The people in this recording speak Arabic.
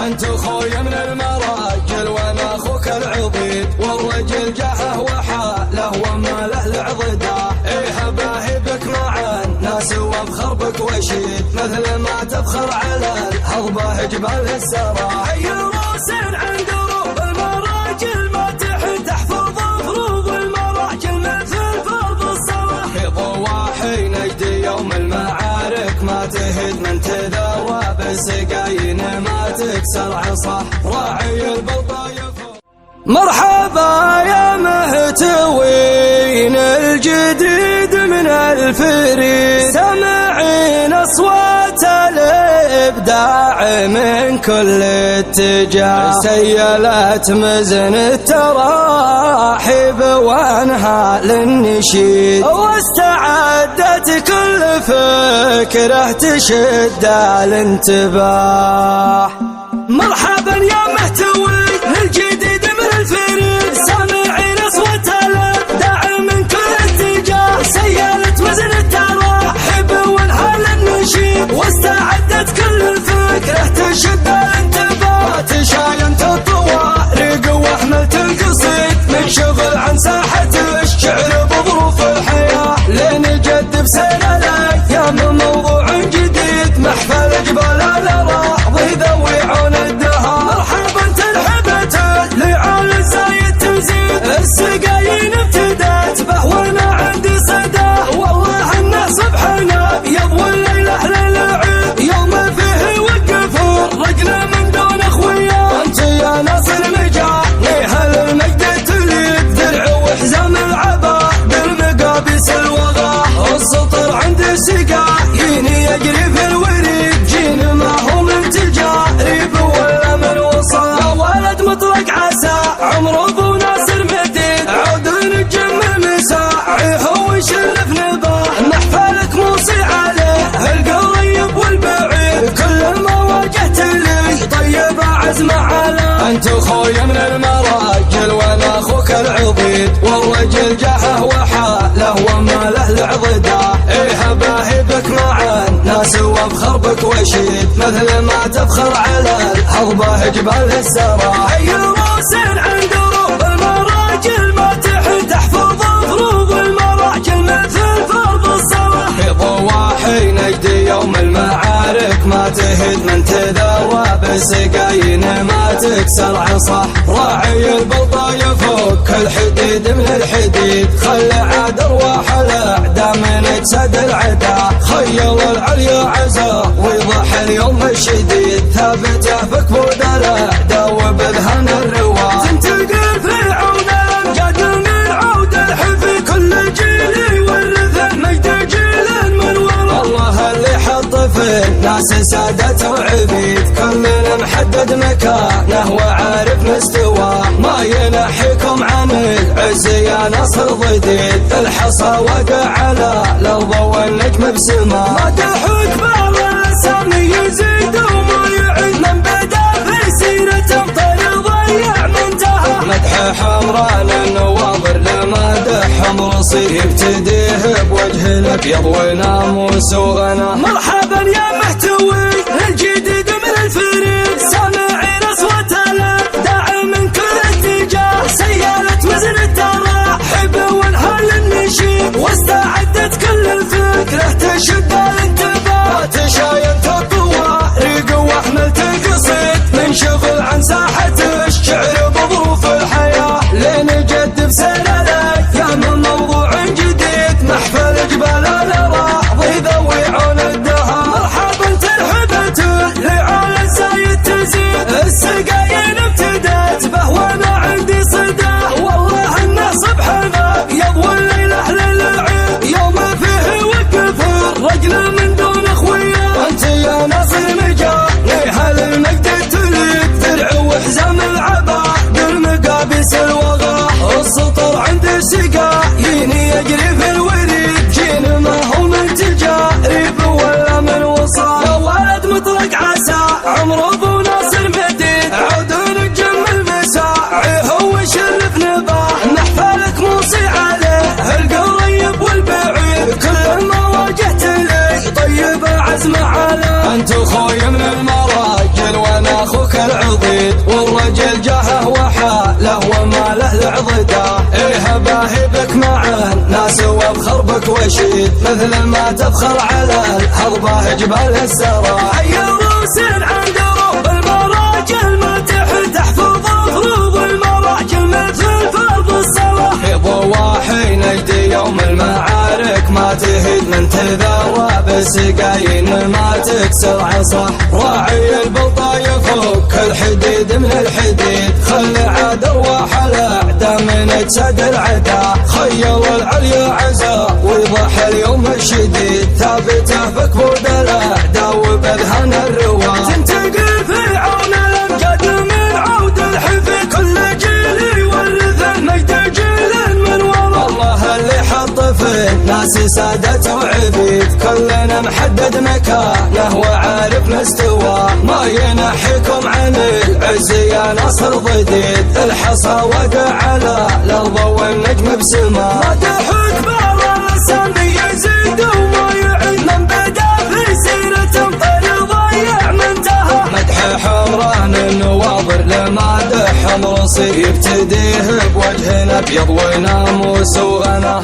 انت خويا من المراجل وانا اخوك العضيد، والرجل جاهه وحاله وما له العضده. ايه باهي بك مع الناس وافخر بك وشيد، مثل ما تفخر على الهضبه جبال السرى. هي روس عند روب المراجل ما تحفظ فروض المراجل مثل فرض الصلاه. في ضواحي نجد يوم المعارك ما تهد من تذوى بالسقاين ما تكسر عصاه، راعي البلطايف. مرحبا يا مهتوين الجديد من الفريد، سمعين اصوات الابداع من كل اتجاه. سيلت مزن التراحيب وانهال النشيد، واستعدت كل فكره تشد الانتباه. مرحبا يا مهتوين الجديد من الفريد، سامعين اصوات الابداع من كل اتجاه. سيلت وزن التراحيب وانهال النشيد، واستعدت كل الفكره تشد الانتباه. تشاينت الطوارق واحملت القصيد، من شغل عن ساحه الشعر بظروف الحياه. لنجدب سير الايام موضوع جديد، محفل جبال الاراضي ذوي عون الدهر. مرحبا ترحبت لعال الزايد تزيد، السقايين ابتدت به وانا عندي صداه. والله ان صبحنا يضوي الليله للعيد، يوم فيه وقفوا الرجل من دون اخويا. انت يا ناصر مجاني هل المجد تريد، درع وحزام العبا بالمقابس الوغى. السطر عند السقايين يجري في الوريد، جين ما هو من تجارب ولا من وصال. يا ولد مطلق عسى عمر ابو ناصر مديد، عود نجم المساعي هو يشرف نباه. محفلك موصي عليه القريب والبعيد، كل ما واجهت لي طيب عزم على. انت خويا من المراجل وانا اخوك العضيد، والرجل جاهه وحاله وما له العضده. ايه باهي بك مع الناس وافخر بك وشيد، مثل ما تفخر على الهضبه جبال السرى. هي روس عند روب المراجل ما تحفظ فروض المراجل مثل فرض الصلاه. في ضواحي نجد يوم المعارك ما تهد من تذوى بالسقايين ما تكسر عصاه. راعي البلطايف فك الحديد من الحديد، خلى عاد ارواح الاعداء من اجساد العدا. خيل العليا عزا ويضح اليوم الشديد، ثابت يهفك بود الاعداء وبذهن الرواه. تنتقل في عون الامجاد من عود الحفي، كل جيل يورث مجد جيل من ورا. الله اللي حط في الناس سادة وعبيد، كل محدد مكانه وعارف مستواه. ما ينحيكم عن العز يا نصر ضديد، الحصى وقع على الارض والنجم بسما. مدحوا كبار الاسامي يزيد وما يعيد، من بدا في سيرته بطل ضيع منتهى. مدح حمران النواظر لمدحهم رصيد، يبتديه بوجه الابيض وناموس وغنى. مرحبا يا مهتوي الجديد من الفريد، سامعين اصوات الابداع من كل اتجاه. سيلت وزن التراحيب وانهال النشيد، واستعدت كل الفكره تشد الانتباه. تشاينت الطوارق واحملت القصيد، من شغل عن ساحه الشعر بظروف الحياه. لنجدب سير الايام موضوع جديد، محفل جبال الاراضي ذوي عون الدهر. عضيد، والرجل جاهه وحاله وماله لعضده. إيه باهبك مع الناس وافخر بك وشيد، مثل ما تفخر على الهضبة جبال السرى. حي روس عند رب المراجل ما تحفظ فروض المراجل مثل فرض الصلاة. في ضواحي نجد يوم المعارك ما تهيد من تذروى بالسقايين ما تكسر عصا. راعي البلطة يفك الحديد من الحديد، خل عاد ارواح الاعداء من تسد العدا. خيل العليا عزا ويضح اليوم الشديد، ثابته بكبود الاعداء وبذهن الروا. تنتقل في عون الامجاد من عود الحفي، كل جيل يورث المجد جيل من ورا. الله اللي حط في الناس سادة وعبيد، كلنا محدد مكانه وعارف مستواه. ما ينحيكم عن العز يا نصر ضديد، الحصى وقع على الارض والنجم بسما. مدح كبار اللسان يزيد وما يعيد، من بدا في سيرة طير ضيع منتهى. مدح حمران النواظر لمادح مرصي، يبتديه بوجه ابيض وناموس وغنى.